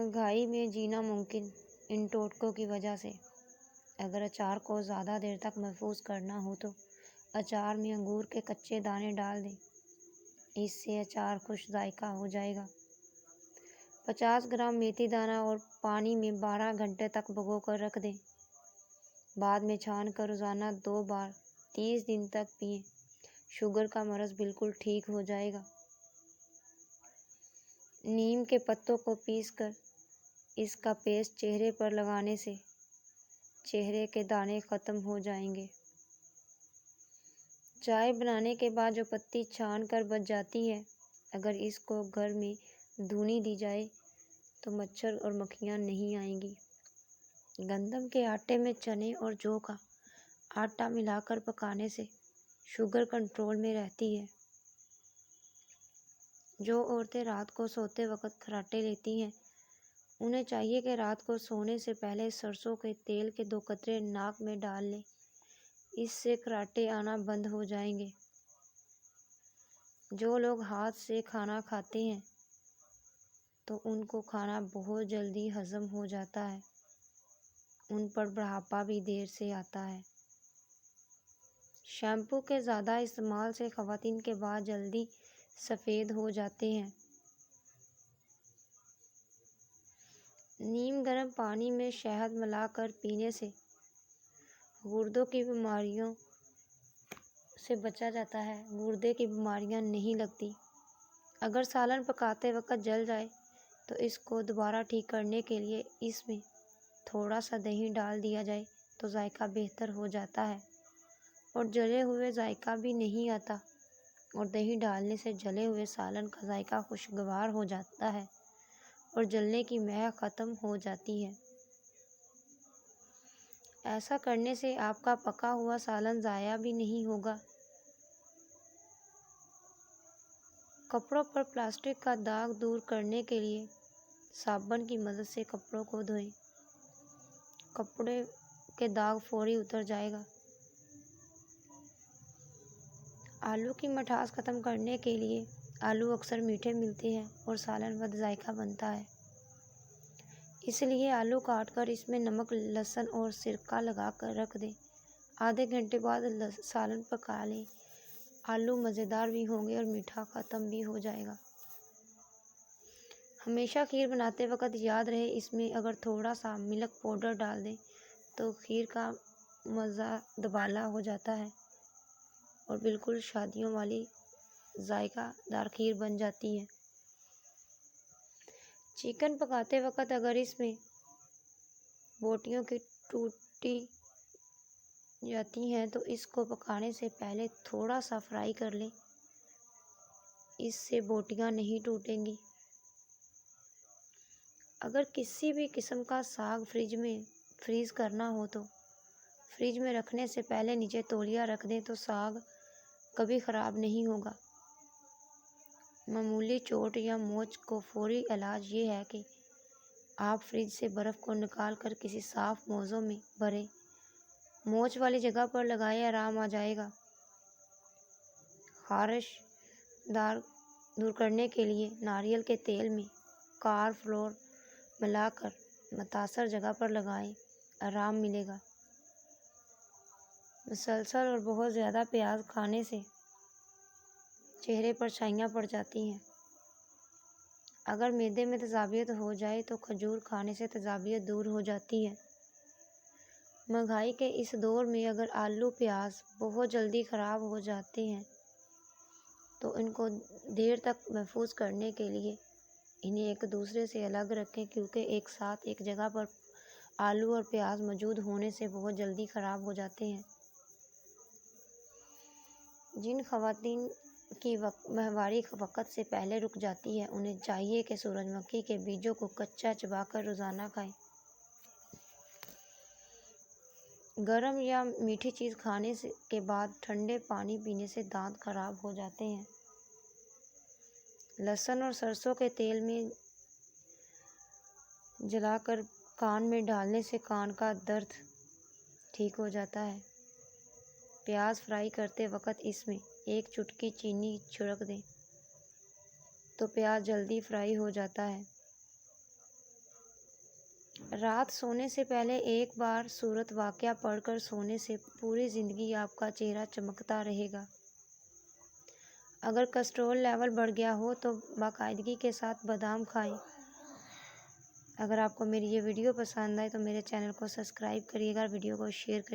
महंगाई में जीना मुमकिन इन टोटकों की वजह से। अगर अचार को ज़्यादा देर तक महफूज करना हो तो अचार में अंगूर के कच्चे दाने डाल दें। इससे अचार खुश जायका हो जाएगा। 50 ग्राम मेथी दाना और पानी में 12 घंटे तक भिगो कर रख दें। बाद में छान कर रोज़ाना 2 बार 30 दिन तक पिएं। शुगर का मर्ज़ बिल्कुल ठीक हो जाएगा। नीम के पत्तों को पीसकर इसका पेस्ट चेहरे पर लगाने से चेहरे के दाने ख़त्म हो जाएंगे। चाय बनाने के बाद जो पत्ती छान कर बच जाती है, अगर इसको घर में धुनी दी जाए तो मच्छर और मक्खियाँ नहीं आएंगी। गंदम के आटे में चने और जौ का आटा मिलाकर पकाने से शुगर कंट्रोल में रहती है। जो औरतें रात को सोते वक्त खर्राटे लेती हैं, उन्हें चाहिए कि रात को सोने से पहले सरसों के तेल के 2 कतरे नाक में डाल लें। इससे खर्राटे आना बंद हो जाएंगे। जो लोग हाथ से खाना खाते हैं तो उनको खाना बहुत जल्दी हजम हो जाता है। उन पर बुढ़ापा भी देर से आता है। शैम्पू के ज़्यादा इस्तेमाल से ख़वातीन के बाल जल्दी सफ़ेद हो जाते हैं। नीम गर्म पानी में शहद मिलाकर पीने से गुर्दों की बीमारियों से बचा जाता है। गुर्दे की बीमारियां नहीं लगती। अगर सालन पकाते वक्त जल जाए तो इसको दोबारा ठीक करने के लिए इसमें थोड़ा सा दही डाल दिया जाए तो जायका बेहतर हो जाता है और जले हुए जायका भी नहीं आता। और दही डालने से जले हुए सालन का जायका खुशगवार हो जाता है और जलने की महक ख़त्म हो जाती है। ऐसा करने से आपका पका हुआ सालन ज़ाया भी नहीं होगा। कपड़ों पर प्लास्टिक का दाग दूर करने के लिए साबुन की मदद से कपड़ों को धोएं। कपड़े के दाग फौरी उतर जाएगा। आलू की मिठास ख़त्म करने के लिए आलू अक्सर मीठे मिलते हैं और सालन बद जायका बनता है। इसलिए आलू काटकर इसमें नमक, लहसुन और सिरका लगा कर रख दें। आधे घंटे बाद सालन पका लें। आलू मज़ेदार भी होंगे और मीठा ख़त्म भी हो जाएगा। हमेशा खीर बनाते वक्त याद रहे, इसमें अगर थोड़ा सा मिल्क पाउडर डाल दें तो खीर का मज़ा दुबाला हो जाता है और बिल्कुल शादियों वाली जायकादार खीर बन जाती है। चिकन पकाते वक्त अगर इसमें बोटियों की टूटी जाती हैं तो इसको पकाने से पहले थोड़ा सा फ्राई कर लें। इससे बोटियां नहीं टूटेंगी। अगर किसी भी किस्म का साग फ्रीज़ करना हो तो फ्रिज में रखने से पहले नीचे तौलिया रख दें तो साग कभी ख़राब नहीं होगा। मामूली चोट या मोच को फौरी इलाज ये है कि आप फ्रिज से बर्फ़ को निकाल कर किसी साफ़ मोज़ों में भरें। मोच वाली जगह पर लगाएं, आराम आ जाएगा। ख़ारिश दूर करने के लिए नारियल के तेल में कार फ्लोर मिलाकर मुतासर जगह पर लगाएं, आराम मिलेगा। मुसलसल और बहुत ज़्यादा प्याज खाने से चेहरे पर छाइयाँ पड़ जाती हैं। अगर मैदे में तेज़ाबियत हो जाए तो खजूर खाने से तेज़ाबियत दूर हो जाती है। महंगाई के इस दौर में अगर आलू प्याज बहुत जल्दी ख़राब हो जाते हैं तो इनको देर तक महफूज करने के लिए इन्हें एक दूसरे से अलग रखें, क्योंकि एक साथ एक जगह पर आलू और प्याज मौजूद होने से बहुत जल्दी ख़राब हो जाते हैं। जिन ख़वातीन की माहवारी वक़्त से पहले रुक जाती है, उन्हें चाहिए कि सूरजमुखी के बीजों को कच्चा चबाकर रोज़ाना खाएं। गर्म या मीठी चीज़ खाने के बाद ठंडे पानी पीने से दांत खराब हो जाते हैं। लहसुन और सरसों के तेल में जलाकर कान में डालने से कान का दर्द ठीक हो जाता है। प्याज फ्राई करते वक्त इसमें 1 चुटकी चीनी छिड़क दें तो प्याज जल्दी फ्राई हो जाता है। رات سونے سے پہلے ایک بار سورت واقعہ پڑھ کر سونے سے پوری زندگی آپ کا چہرہ چمکتا رہے گا۔ اگر کولیسٹرول لیول بڑھ گیا ہو تو باقاعدگی کے ساتھ بادام کھائیں۔ اگر آپ کو میری یہ ویڈیو پسند آئے تو میرے چینل کو سبسکرائب کریے گا، ویڈیو کو شیئر کریے گا۔